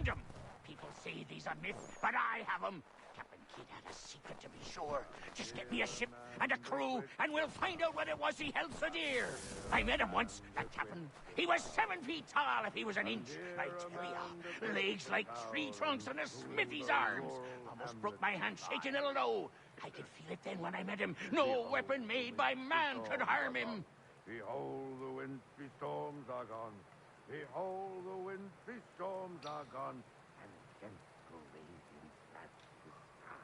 find him. People say these a myth, but I have him. Captain Kidd had a secret, to be sure. Just get me a ship and a crew, and we'll find out what it was he held so dear. I met him once, that captain. He was 7 feet tall if he was an inch. I tell ya, legs like tree trunks and a smithy's arms. Almost broke my hand shaking it'll know. I could feel it then when I met him. No weapon made by man could harm him. Behold, the wintry storms are gone. Behold, the wintry storms are gone. And gentle raging floods the sky.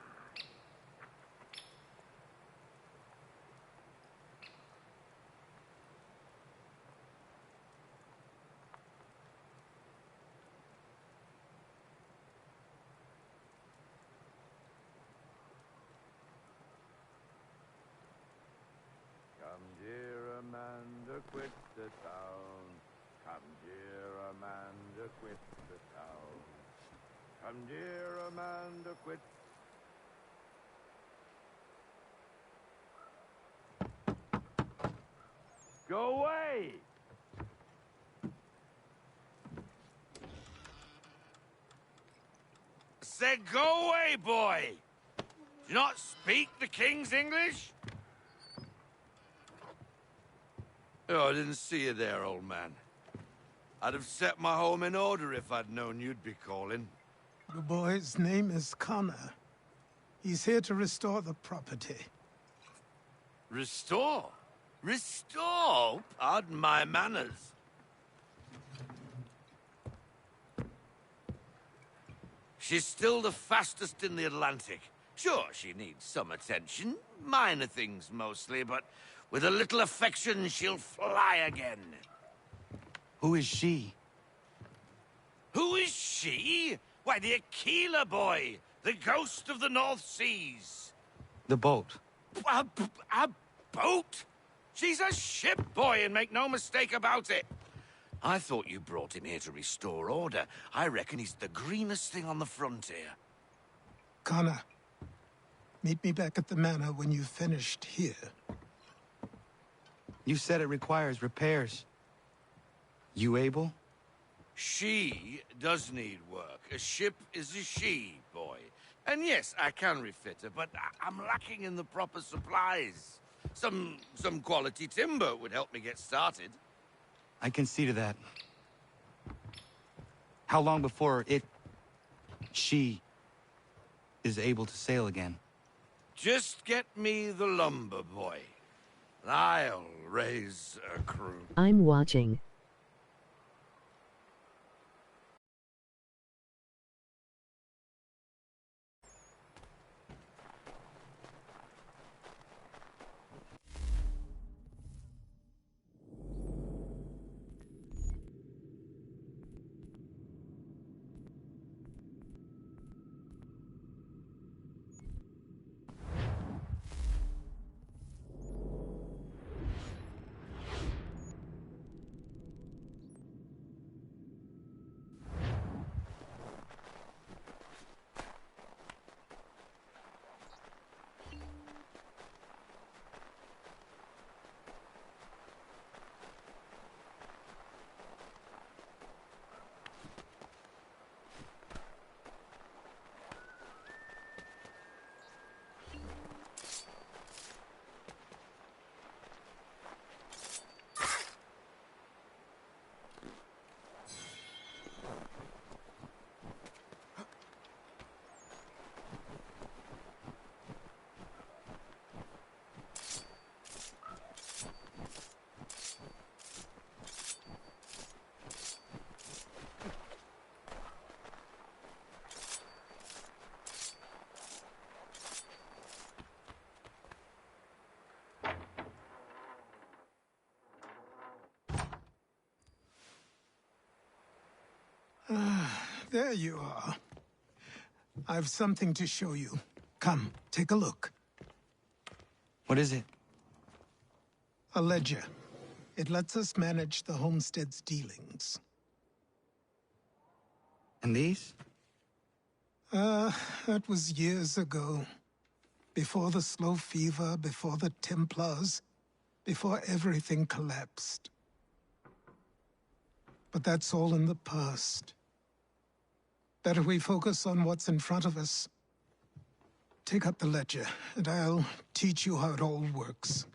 Come, dear Amanda, quit the town. Come, dear Amanda, quit the town. Come, dear Amanda, quit. Go away! Said go away, boy! Do you not speak the King's English? Oh, I didn't see you there, old man. I'd have set my home in order if I'd known you'd be calling. The boy's name is Connor. He's here to restore the property. Restore? Restore? Pardon my manners. She's still the fastest in the Atlantic. Sure, she needs some attention. Minor things mostly, but with a little affection, she'll fly again. Who is she? Who is she? Why, the Aquila boy, the ghost of the North Seas. The boat. A boat? She's a ship, boy, and make no mistake about it. I thought you brought him here to restore order. I reckon he's the greenest thing on the frontier. Connor, meet me back at the manor when you've finished here. You said it requires repairs. You able? She does need work. A ship is a she, boy. And yes, I can refit her, but I'm lacking in the proper supplies. Some quality timber would help me get started. I can see to that. How long before she is able to sail again? Just get me the lumber, boy. I'll raise a crew. I'm watching. There you are. I've something to show you. Come, take a look. What is it? A ledger. It lets us manage the homestead's dealings. And these? That was years ago. Before the slow fever, before the Templars, before everything collapsed. But that's all in the past. Better we focus on what's in front of us. Take up the ledger, and I'll teach you how it all works.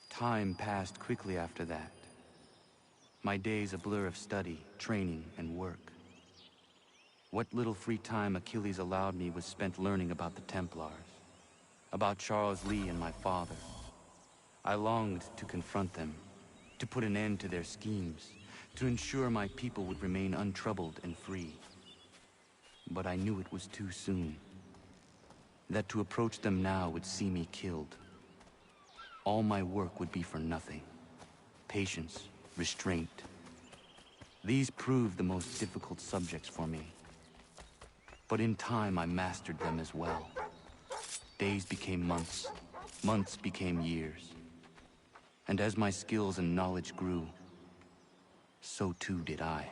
Time passed quickly after that. My days a blur of study, training, and work. What little free time Achilles allowed me was spent learning about the Templars, about Charles Lee and my father. I longed to confront them, to put an end to their schemes, to ensure my people would remain untroubled and free. But I knew it was too soon, that to approach them now would see me killed. All my work would be for nothing. Patience, restraint. These proved the most difficult subjects for me. But in time, I mastered them as well. Days became months, months became years. And as my skills and knowledge grew, so too did I.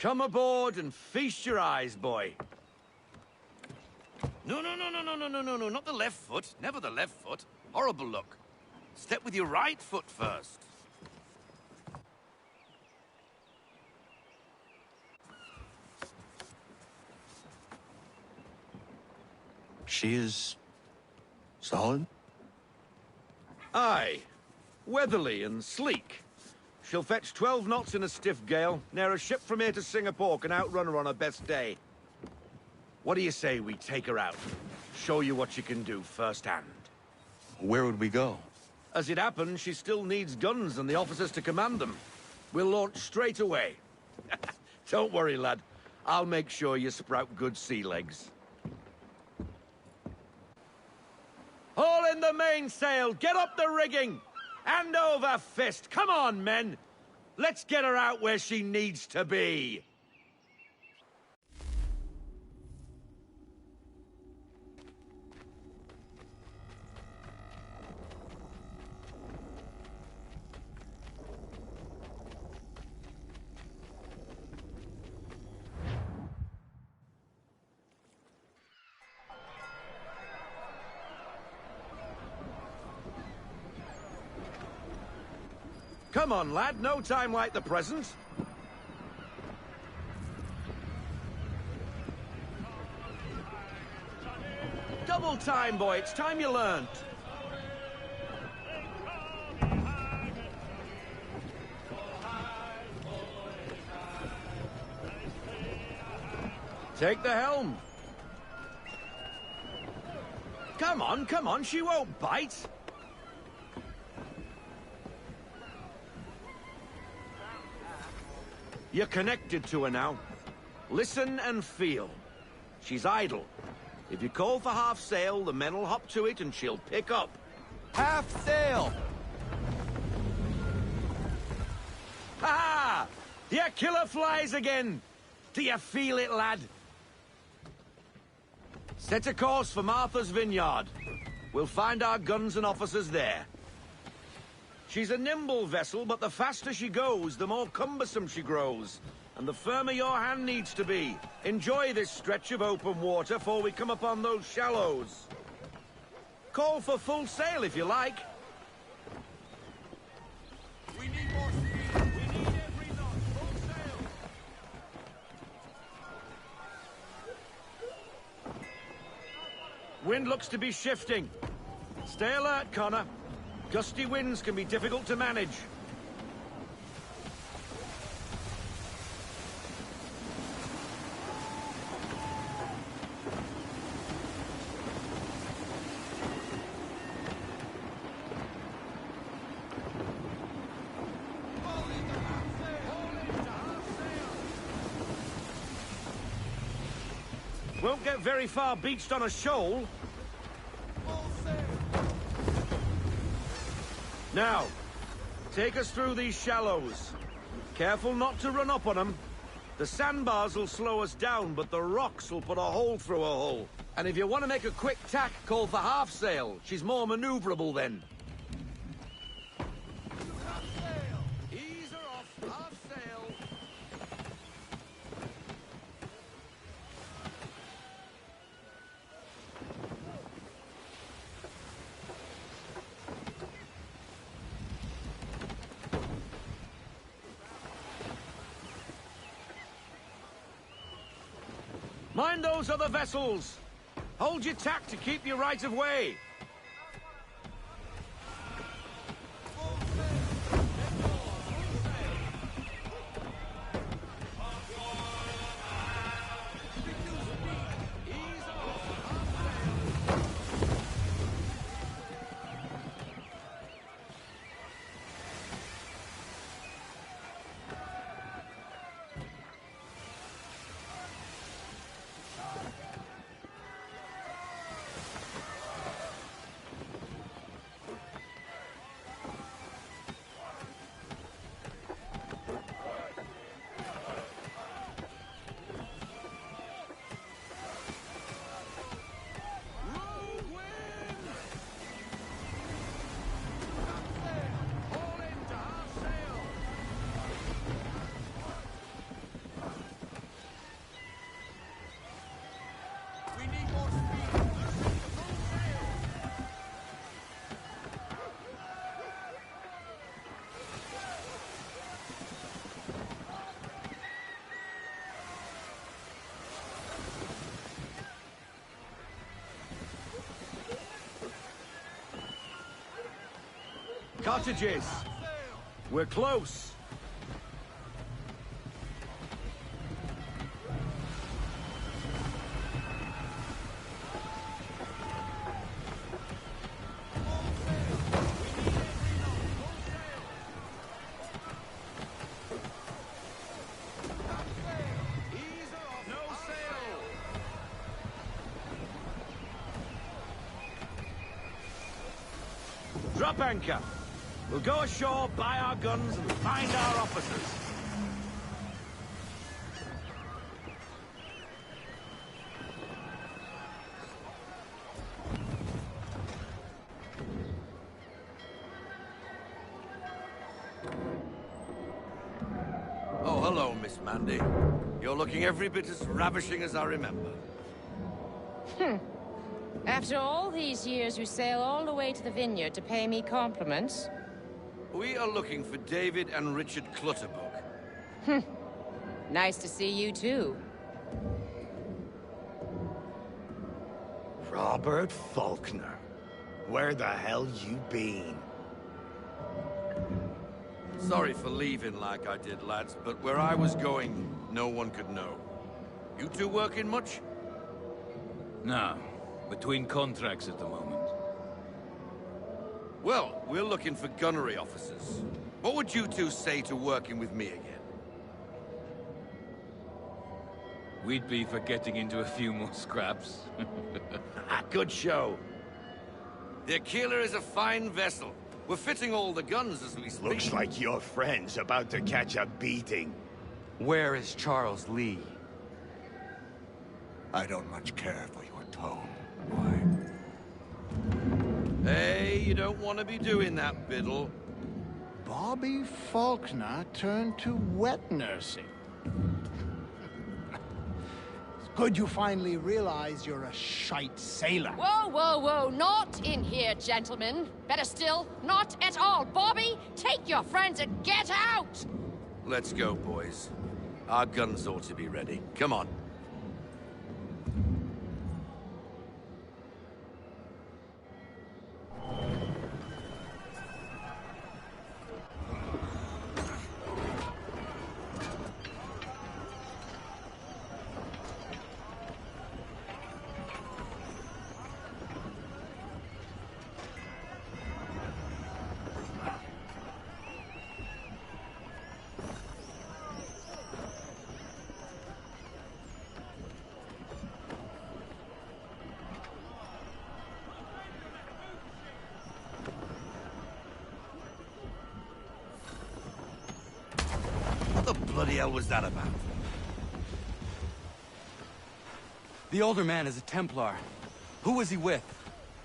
Come aboard and feast your eyes, boy. No, not the left foot. Never the left foot. Horrible look. Step with your right foot first. She is solid? Aye. Weatherly and sleek. She'll fetch 12 knots in a stiff gale, near a ship from here to Singapore can outrun her on her best day. What do you say we take her out? Show you what she can do firsthand. Where would we go? As it happens, she still needs guns and the officers to command them. We'll launch straight away. Don't worry, lad. I'll make sure you sprout good sea legs. Haul in the mainsail! Get up the rigging! Hand over fist! Come on, men! Let's get her out where she needs to be! Come on, lad. No time like the present. Double time, boy. It's time you learned. Take the helm. Come on. She won't bite. You're connected to her now. Listen and feel. She's idle. If you call for half sail, the men will hop to it and she'll pick up. Half sail! Ha! Your killer flies again! Do you feel it, lad? Set a course for Martha's Vineyard. We'll find our guns and officers there. She's a nimble vessel, but the faster she goes, the more cumbersome she grows. And the firmer your hand needs to be. Enjoy this stretch of open water before we come upon those shallows. Call for full sail if you like. We need more speed. We need every knot. Full sail. Wind looks to be shifting. Stay alert, Connor. Gusty winds can be difficult to manage. Won't get very far beached on a shoal. Now, take us through these shallows. Careful not to run up on them. The sandbars will slow us down, but the rocks will put a hole through a hull. And if you want to make a quick tack, call for half sail. She's more maneuverable then. Half sail! Ease her off, half sail. Mind those other vessels! Hold your tack to keep your right of way! Cottages! We're close! Drop anchor! We'll go ashore, buy our guns, and find our officers. Oh, hello, Miss Mandy. You're looking every bit as ravishing as I remember. After all these years, you sail all the way to the vineyard to pay me compliments? We are looking for David and Richard Clutterbuck. Nice to see you, too. Robert Faulkner. Where the hell you been? Sorry for leaving like I did, lads, but where I was going, no one could know. You two working much? No. Between contracts at the moment. Well, we're looking for gunnery officers. What would you two say to working with me again? we'd be for getting into a few more scraps. Good show. The Aquila is a fine vessel. We're fitting all the guns as we speak. Looks like your friend's about to catch a beating. Where is Charles Lee? I don't much care for your tone. Why? Hey, you don't want to be doing that, Biddle. Bobby Faulkner turned to wet nursing. It's good you finally realize you're a shite sailor. Whoa, whoa, whoa, not in here, gentlemen. Better still, not at all. Bobby, take your friends and get out! Let's go, boys. Our guns ought to be ready. Come on. What the bloody hell was that about? The older man is a Templar. Who was he with?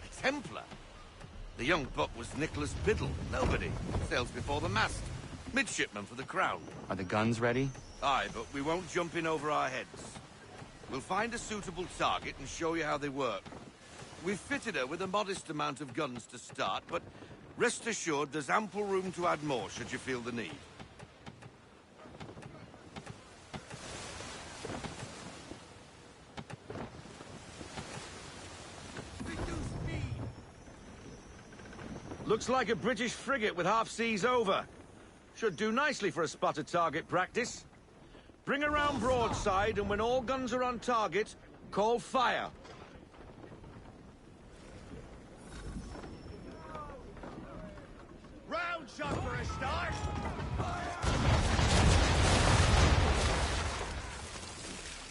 A Templar? The young buck was Nicholas Biddle. Nobody. Sails before the mast. Midshipman for the Crown. Are the guns ready? Aye, but we won't jump in over our heads. We'll find a suitable target and show you how they work. We've fitted her with a modest amount of guns to start, but rest assured there's ample room to add more should you feel the need. Looks like a British frigate with half seas over. Should do nicely for a spotted target practice. Bring around broadside, and when all guns are on target, call fire. Round shot for a start.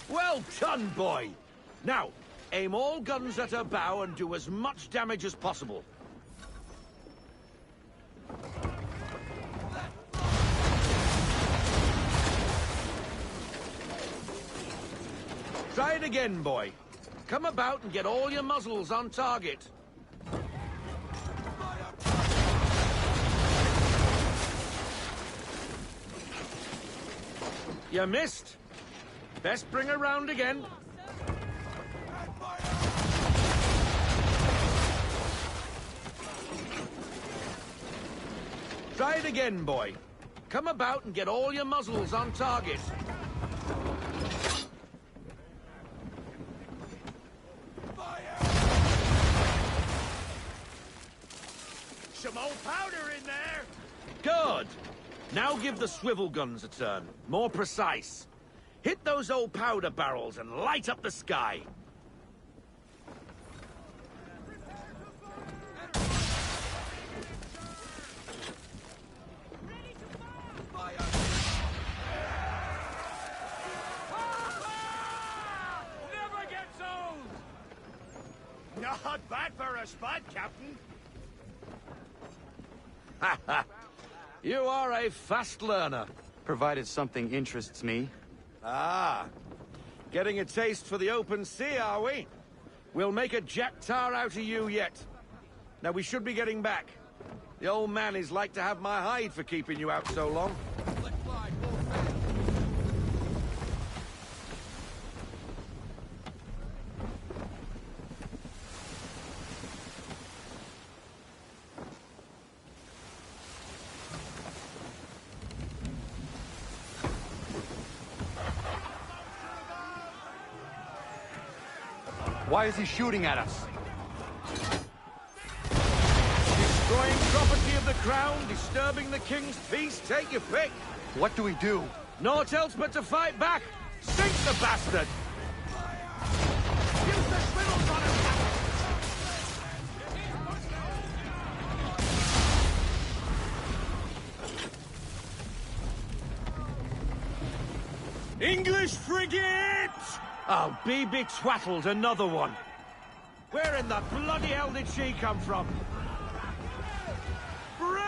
Well done, boy. Now, aim all guns at her bow and do as much damage as possible. Try it again, boy. Come about and get all your muzzles on target. You missed. Best bring her round again. Try it again, boy. Come about and get all your muzzles on target. Some old powder in there. Good. Now give the swivel guns a turn. More precise. Hit those old powder barrels and light up the sky. Never gets old! Not bad for a spot, Captain. You are a fast learner. Provided something interests me. Ah, getting a taste for the open sea, are we? We'll make a jack tar out of you yet. Now, we should be getting back. The old man is like to have my hide for keeping you out so long. Why is he shooting at us? Destroying property of the crown, disturbing the king's peace, take your pick. What do we do? Naught else but to fight back. Sink the bastard! Use the swivels on him, Captain! English frigate! I'll be betwattled, another one. Where in the bloody hell did she come from? Brace!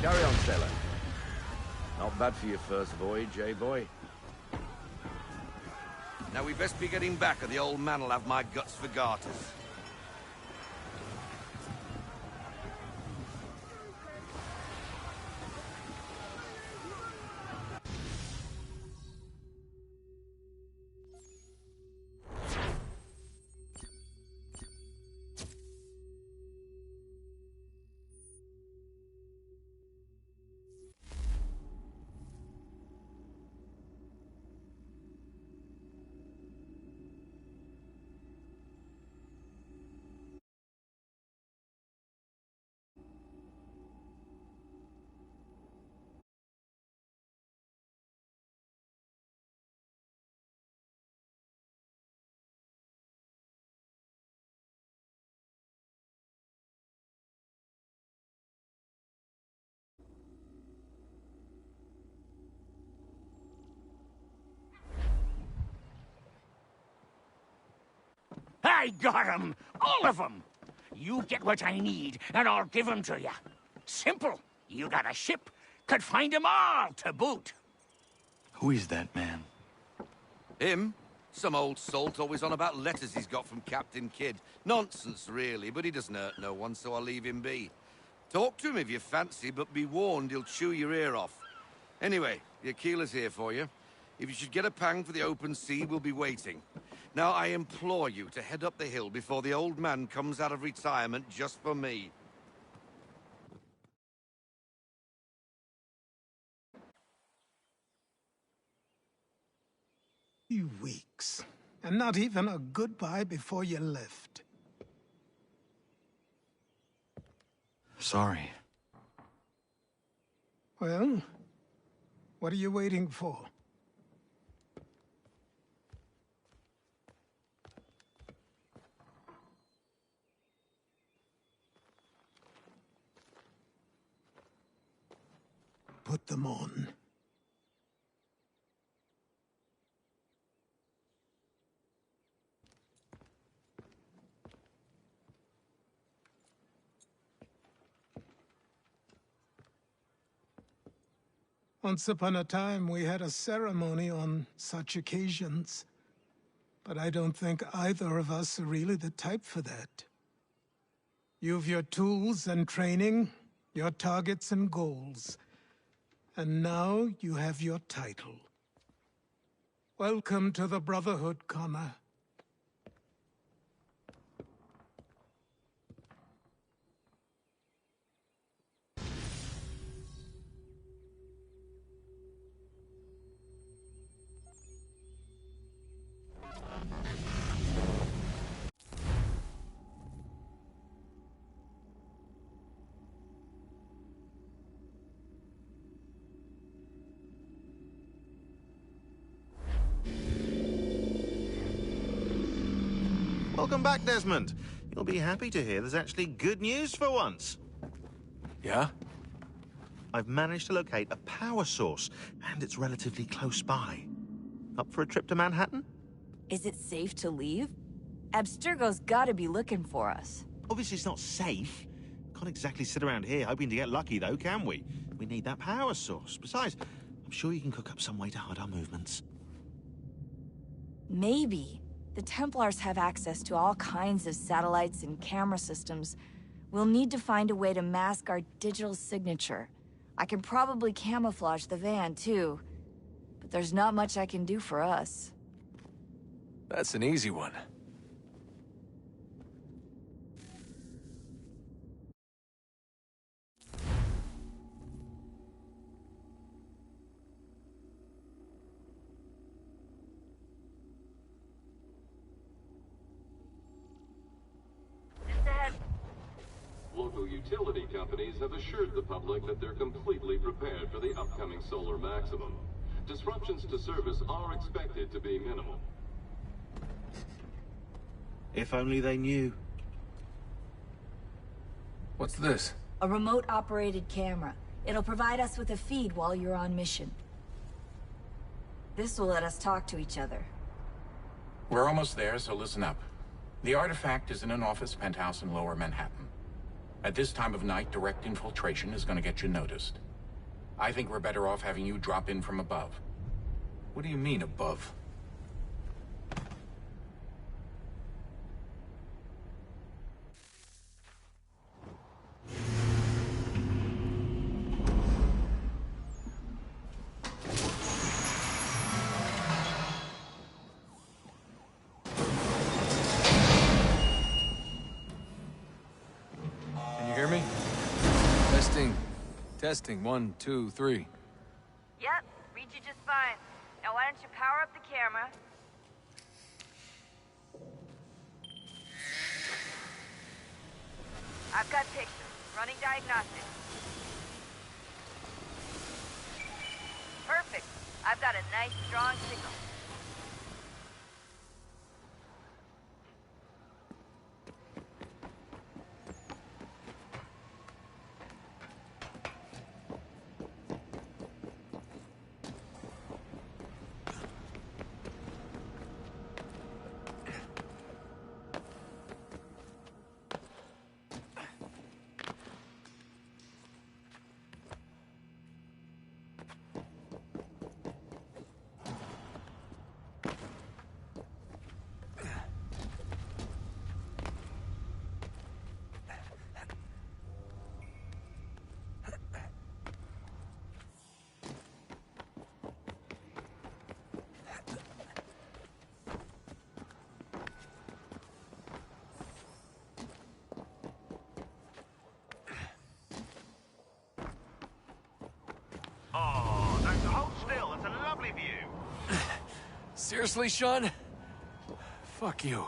Carry on, sailor. Not bad for your first voyage, eh, boy? Now we best be getting back, or the old man'll have my guts for garters. I got 'em! All of 'em! You get what I need, and I'll give 'em to you. Simple. You got a ship, could find 'em all to boot. Who is that man? Him? Some old salt always on about letters he's got from Captain Kidd. Nonsense, really, but he doesn't hurt no one, so I'll leave him be. Talk to him if you fancy, but be warned he'll chew your ear off. Anyway, your keeler's here for you. If you should get a pang for the open sea, we'll be waiting. Now, I implore you to head up the hill before the old man comes out of retirement just for me. Few weeks. And not even a goodbye before you left. Sorry. Well, what are you waiting for? Put them on. Once upon a time, we had a ceremony on such occasions. But I don't think either of us are really the type for that. You've your tools and training, your targets and goals. And now you have your title. Welcome to the Brotherhood, Connor. Welcome back, Desmond. You'll be happy to hear there's actually good news for once. Yeah? I've managed to locate a power source, and it's relatively close by. Up for a trip to Manhattan? Is it safe to leave? Abstergo's gotta be looking for us. Obviously it's not safe. Can't exactly sit around here hoping to get lucky, though, can we? We need that power source. Besides, I'm sure you can cook up some way to hide our movements. Maybe. The Templars have access to all kinds of satellites and camera systems. We'll need to find a way to mask our digital signature. I can probably camouflage the van, too. But there's not much I can do for us. That's an easy one. Local utility companies have assured the public that they're completely prepared for the upcoming solar maximum. Disruptions to service are expected to be minimal. If only they knew. What's this? A remote-operated camera. It'll provide us with a feed while you're on mission. This will let us talk to each other. We're almost there, so listen up. The artifact is in an office penthouse in Lower Manhattan. At this time of night, direct infiltration is going to get you noticed. I think we're better off having you drop in from above. What do you mean, above? Testing, 1, 2, 3. Yep, read you just fine. Now why don't you power up the camera? I've got pictures. Running diagnostics. Perfect. I've got a nice, strong signal. Oh, don't hold still. It's a lovely view. Seriously, Sean? Fuck you.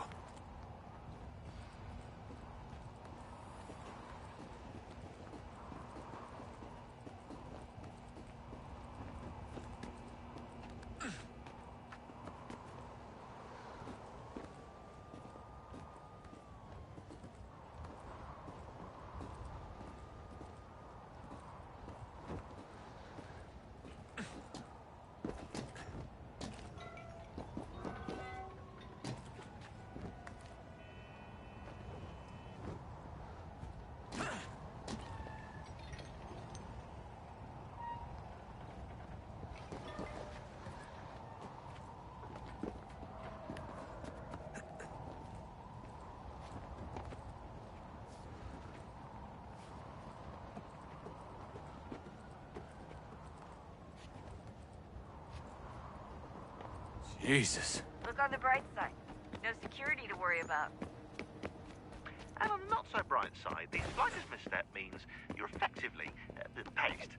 Jesus. Look on the bright side. No security to worry about. And on the not so bright side, the slightest misstep means you're effectively paced.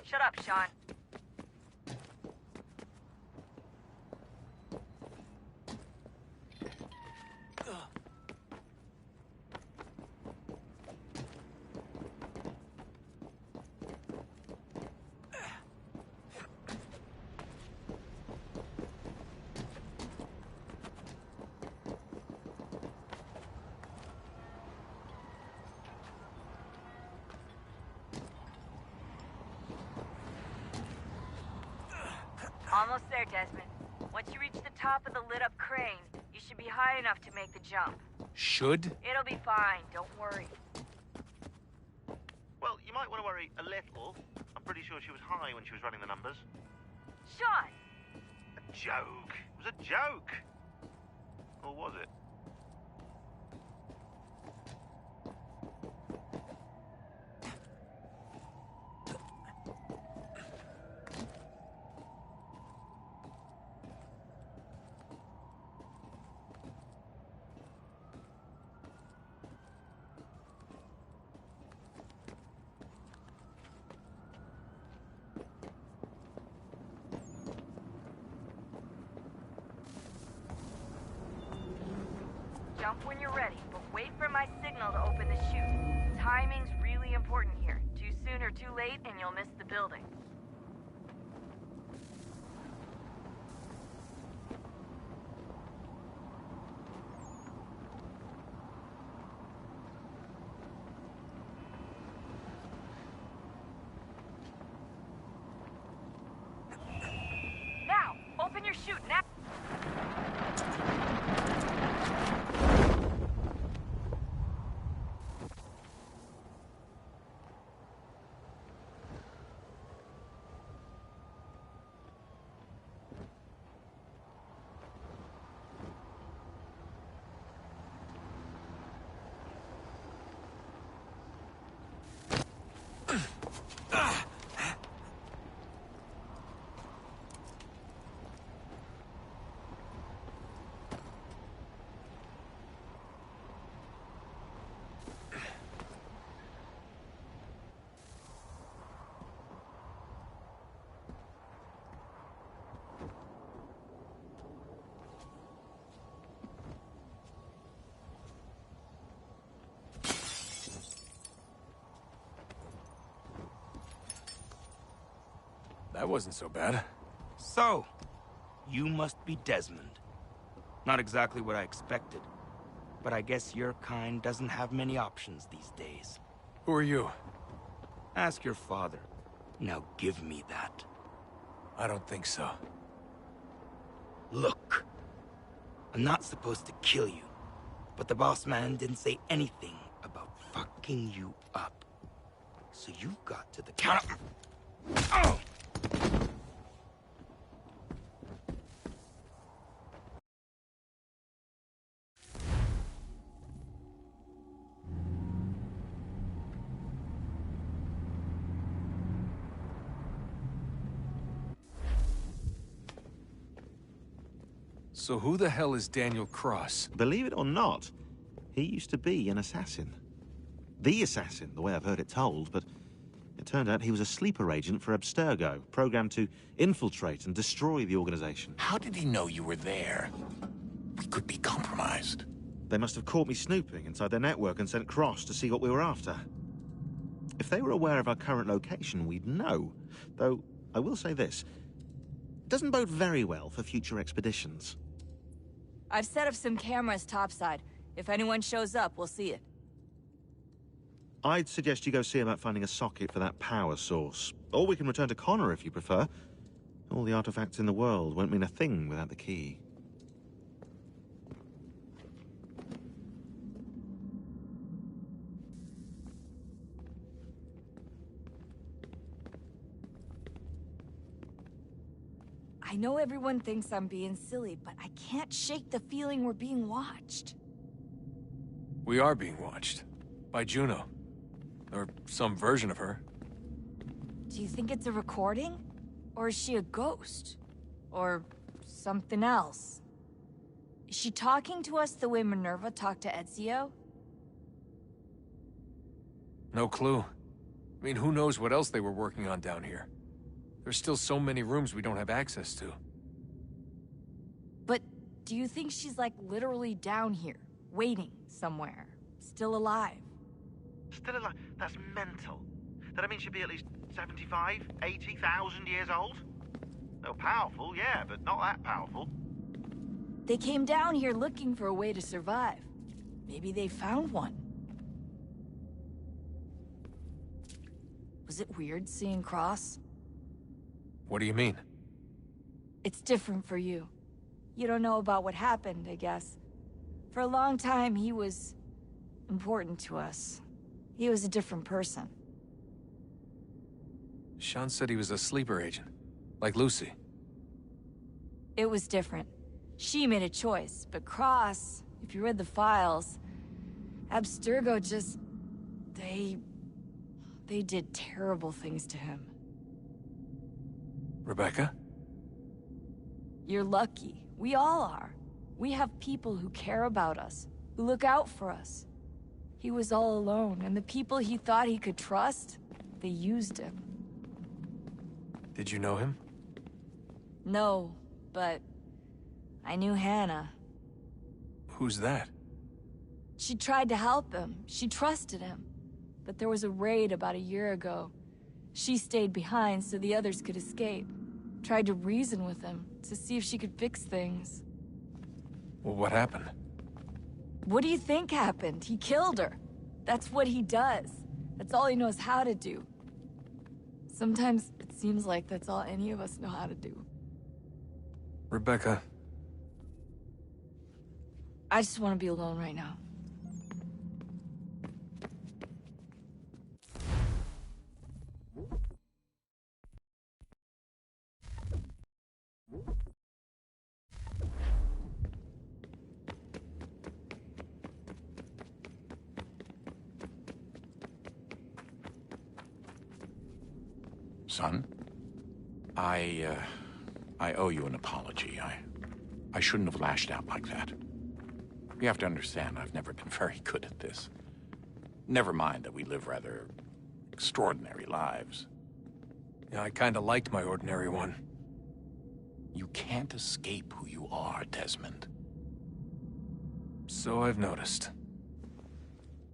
Shut up, Sean. Almost there, Desmond. Once you reach the top of the lit-up crane, you should be high enough to make the jump. Should? It'll be fine, don't worry. Well, you might want to worry a little. I'm pretty sure she was high when she was running the numbers. Sean! A joke. It was a joke. Or was it? Jump when you're ready, but wait for my signal to open the chute. Timing's really important here. Too soon or too late, and you'll miss the building. Now, open your chute now. That wasn't so bad. So, you must be Desmond. Not exactly what I expected, but I guess your kind doesn't have many options these days. Who are you? Ask your father. Now give me that. I don't think so. Look, I'm not supposed to kill you, but the boss man didn't say anything about fucking you up. So you got to the counter. Oh! So who the hell is Daniel Cross? Believe it or not, he used to be an assassin. The assassin, the way I've heard it told, but it turned out he was a sleeper agent for Abstergo, programmed to infiltrate and destroy the organization. How did he know you were there? We could be compromised. They must have caught me snooping inside their network and sent Cross to see what we were after. If they were aware of our current location, we'd know. Though, I will say this. It doesn't bode very well for future expeditions. I've set up some cameras topside. If anyone shows up, we'll see it. I'd suggest you go see about finding a socket for that power source. Or we can return to Connor if you prefer. All the artifacts in the world won't mean a thing without the key. I know everyone thinks I'm being silly, but I can't shake the feeling we're being watched. We are being watched. By Juno. Or some version of her. Do you think it's a recording? Or is she a ghost? Or something else? Is she talking to us the way Minerva talked to Ezio? No clue. I mean, who knows what else they were working on down here? There's still so many rooms we don't have access to. But do you think she's like literally down here, waiting somewhere, still alive? Still alive? That's mental. That means she'd be at least 75, 80,000 years old? They're powerful, yeah, but not that powerful. They came down here looking for a way to survive. Maybe they found one. Was it weird seeing Cross? What do you mean? It's different for you. You don't know about what happened, I guess. For a long time, he was important to us. He was a different person. Sean said he was a sleeper agent. Like Lucy. It was different. She made a choice, but Cross, if you read the files, Abstergo just... They did terrible things to him. Rebecca? You're lucky. We all are. We have people who care about us, who look out for us. He was all alone, and the people he thought he could trust, they used him. Did you know him? No, but I knew Hannah. Who's that? She tried to help him. She trusted him. But there was a raid about a year ago. She stayed behind so the others could escape. Tried to reason with him, to see if she could fix things. Well, what happened? What do you think happened? He killed her. That's what he does. That's all he knows how to do. Sometimes it seems like that's all any of us know how to do. Rebecca. I just want to be alone right now. Son, I owe you an apology. I shouldn't have lashed out like that. You have to understand, I've never been very good at this. Never mind that we live rather extraordinary lives. Yeah, I kinda liked my ordinary one. You can't escape who you are, Desmond. So I've noticed.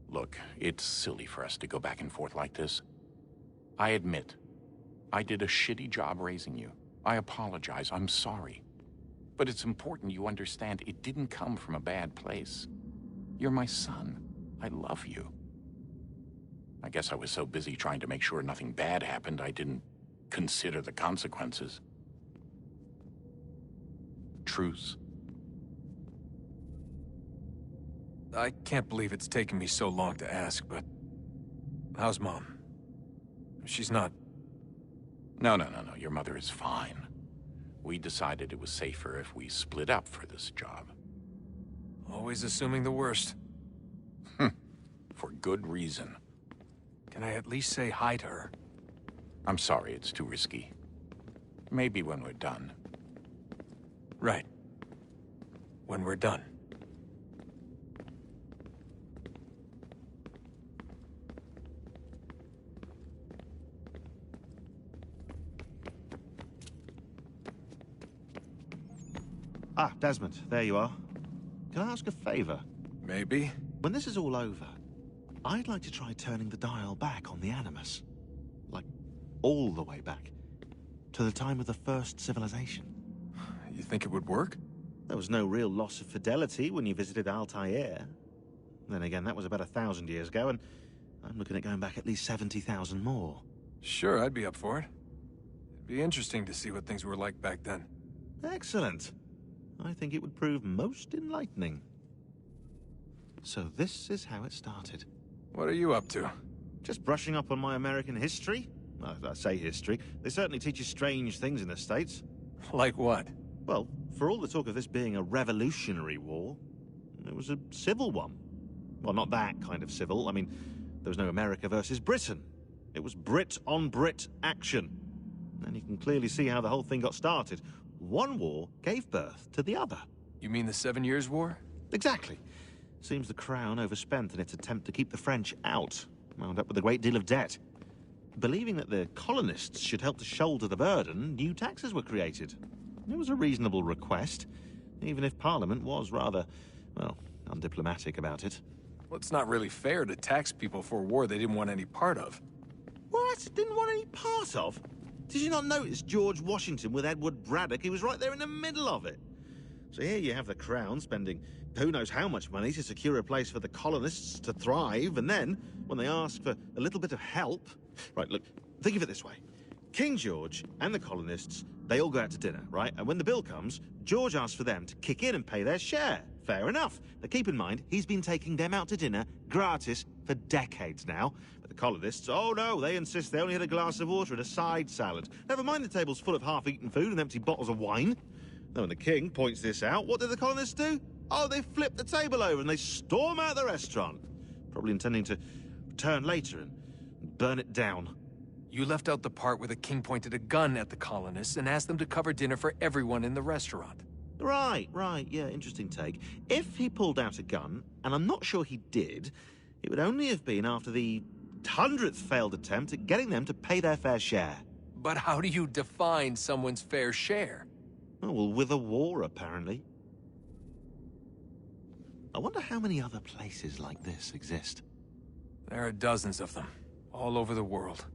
Look, it's silly for us to go back and forth like this. I admit, I did a shitty job raising you. I apologize, I'm sorry. But it's important you understand it didn't come from a bad place. You're my son. I love you. I guess I was so busy trying to make sure nothing bad happened, I didn't consider the consequences. Truce? I can't believe it's taken me so long to ask, but... how's Mom? She's not... No. Your mother is fine. We decided it was safer if we split up for this job. Always assuming the worst. For good reason. Can I at least say hi to her? I'm sorry, it's too risky. Maybe when we're done. Right. When we're done. Ah, Desmond, there you are. Can I ask a favor? Maybe. When this is all over, I'd like to try turning the dial back on the Animus. Like, all the way back. To the time of the first civilization. You think it would work? There was no real loss of fidelity when you visited Altair. Then again, that was about 1,000 years ago, and I'm looking at going back at least 70,000 more. Sure, I'd be up for it. It'd be interesting to see what things were like back then. Excellent. I think it would prove most enlightening. So this is how it started. What are you up to? Just brushing up on my American history. Well, I say history. They certainly teach you strange things in the States. Like what? Well, for all the talk of this being a revolutionary war, it was a civil one. Well, not that kind of civil. I mean, there was no America versus Britain. It was Brit on Brit action. And you can clearly see how the whole thing got started. One war gave birth to the other. You mean the 7 Years' War? Exactly. Seems the Crown overspent in its attempt to keep the French out, wound up with a great deal of debt. Believing that the colonists should help to shoulder the burden, new taxes were created. It was a reasonable request, even if Parliament was rather, well, undiplomatic about it. Well, it's not really fair to tax people for a war they didn't want any part of. What? Didn't want any part of? Did you not notice George Washington with Edward Braddock? He was right there in the middle of it. So here you have the Crown spending who knows how much money to secure a place for the colonists to thrive, and then, when they ask for a little bit of help... Right, look, think of it this way. King George and the colonists, they all go out to dinner, right? And when the bill comes, George asks for them to kick in and pay their share. Fair enough. Now keep in mind, he's been taking them out to dinner gratis for decades now. But the colonists, oh no, they insist they only had a glass of water and a side salad. Never mind the table's full of half-eaten food and empty bottles of wine. Now when the king points this out, what do the colonists do? Oh, they flip the table over and they storm out the restaurant. Probably intending to return later and burn it down. You left out the part where the king pointed a gun at the colonists and asked them to cover dinner for everyone in the restaurant. Right, yeah, interesting take. If he pulled out a gun, and I'm not sure he did, it would only have been after the 100th failed attempt at getting them to pay their fair share. But how do you define someone's fair share? Oh, well, with a war, apparently. I wonder how many other places like this exist. There are dozens of them, all over the world.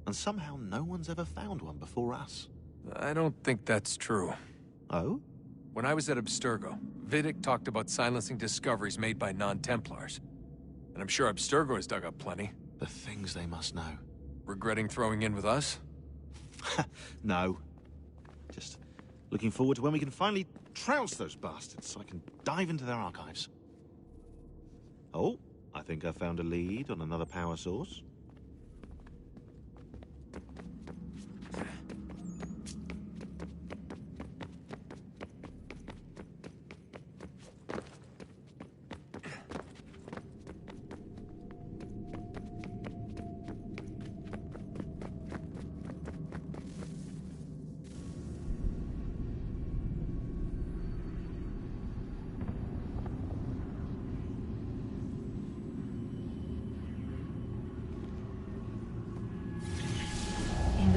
And somehow no one's ever found one before us. I don't think that's true. Oh? When I was at Abstergo, Vidic talked about silencing discoveries made by non-Templars. And I'm sure Abstergo has dug up plenty. The things they must know. Regretting throwing in with us? No. Just looking forward to when we can finally trounce those bastards so I can dive into their archives. Oh, I think I found a lead on another power source.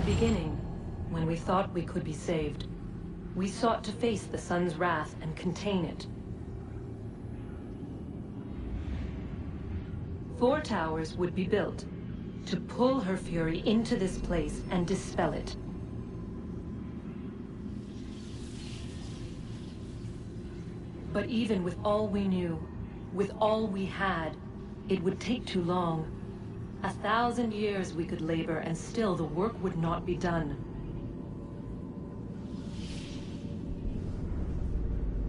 Beginning, when we thought we could be saved, we sought to face the sun's wrath and contain it. 4 towers would be built to pull her fury into this place and dispel it. But even with all we knew, with all we had, it would take too long. 1,000 years we could labor, and still the work would not be done.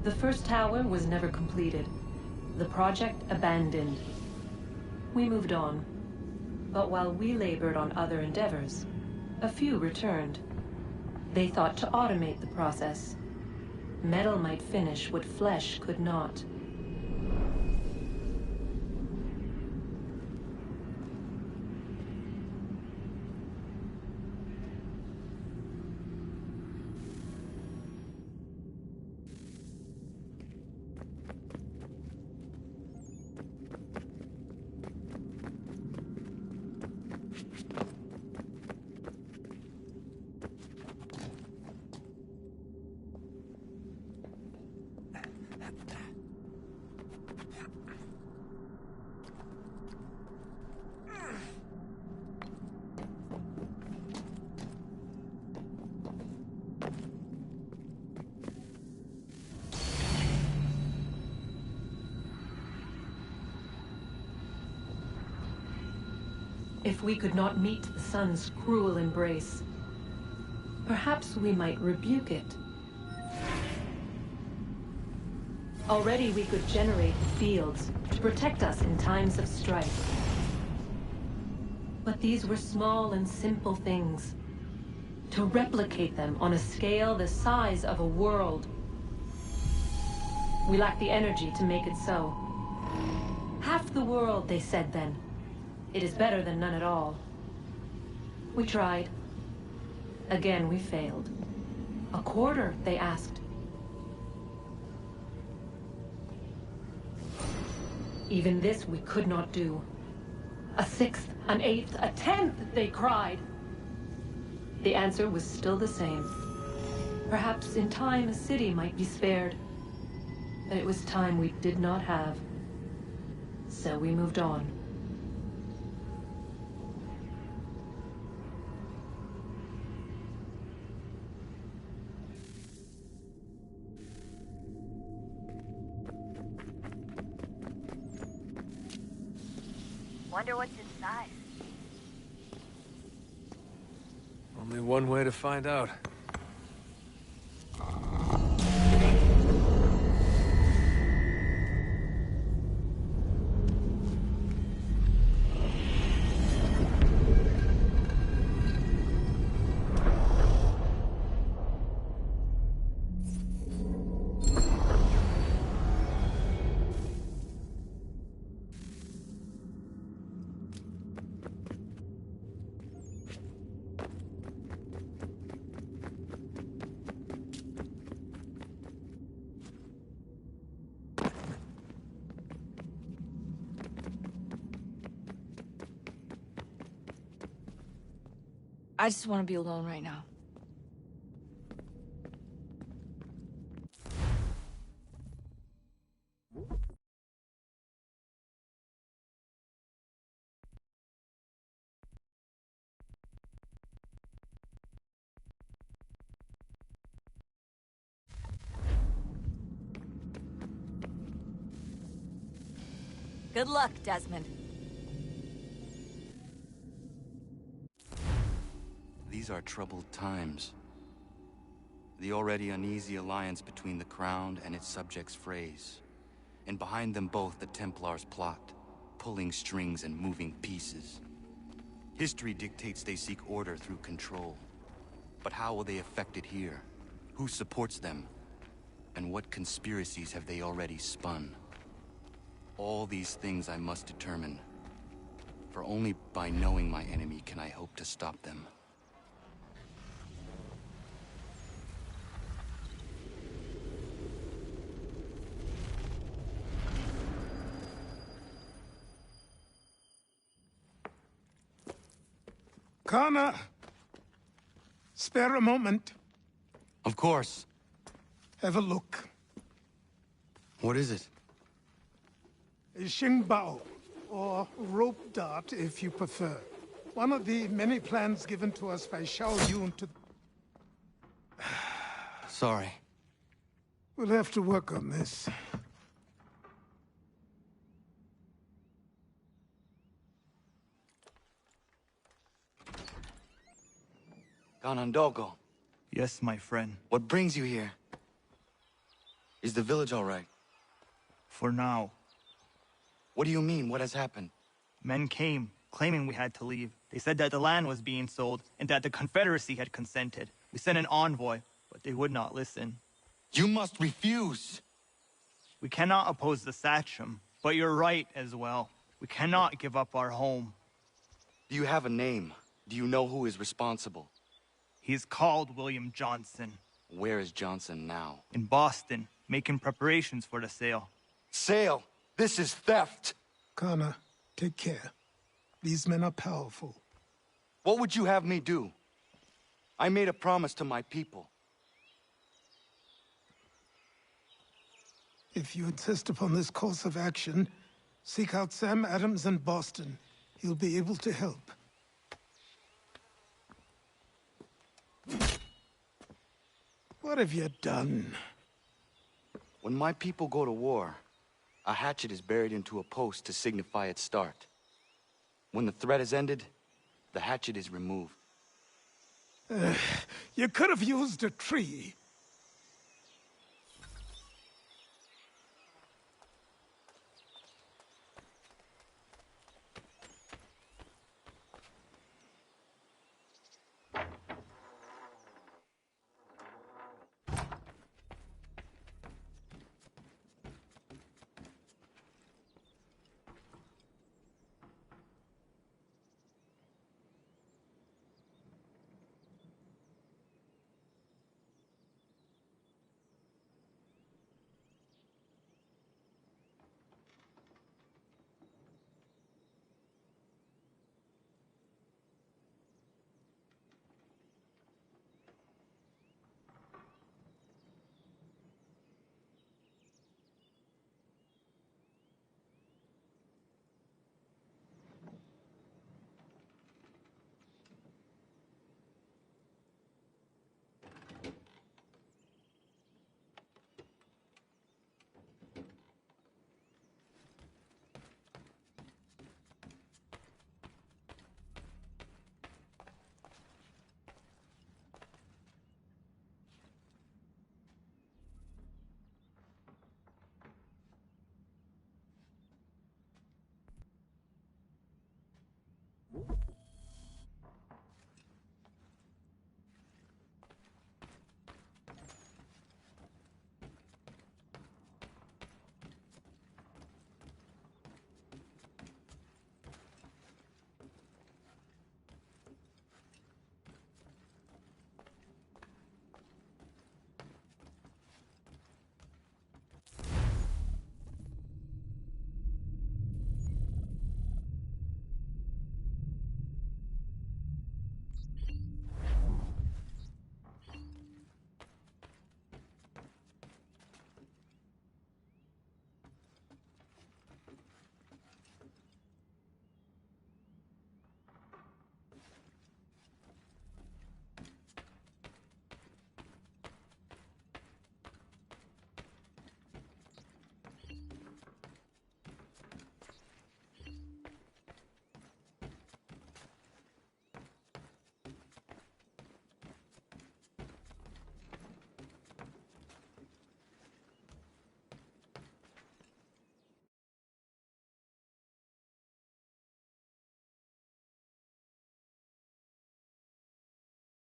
The first tower was never completed. The project abandoned. We moved on. But while we labored on other endeavors, a few returned. They thought to automate the process. Metal might finish what flesh could not. If we could not meet the sun's cruel embrace, perhaps we might rebuke it. Already we could generate fields to protect us in times of strife. But these were small and simple things. To replicate them on a scale the size of a world, we lack the energy to make it so. Half the world, they said then. It is better than none at all. We tried. Again, we failed. A quarter, they asked. Even this we could not do. A sixth, an eighth, a tenth, they cried. The answer was still the same. Perhaps in time a city might be spared. But it was time we did not have. So we moved on. Wonder what's inside. Only one way to find out. I just want to be alone right now. Good luck, Desmond. These are troubled times. The already uneasy alliance between the Crown and its subjects frays. And behind them both the Templars plot, pulling strings and moving pieces. History dictates they seek order through control. But how will they affect it here? Who supports them? And what conspiracies have they already spun? All these things I must determine. For only by knowing my enemy can I hope to stop them. Connor! Spare a moment. Of course. Have a look. What is it? A Xingbao, or rope dart if you prefer. One of the many plans given to us by Xiao Yun to... Sorry. We'll have to work on this. Ganondogo. Yes, my friend. What brings you here? Is the village all right? For now. What do you mean? What has happened? Men came, claiming we had to leave. They said that the land was being sold, and that the Confederacy had consented. We sent an envoy, but they would not listen. You must refuse! We cannot oppose the Sachem, but you're right as well. We cannot give up our home. Do you have a name? Do you know who is responsible? He is called William Johnson. Where is Johnson now? In Boston, making preparations for the sale. Sale? This is theft! Connor, take care. These men are powerful. What would you have me do? I made a promise to my people. If you insist upon this course of action, seek out Sam Adams in Boston. He'll be able to help. What have you done? When my people go to war, a hatchet is buried into a post to signify its start. When the threat is ended, The hatchet is removed. You could have used a tree.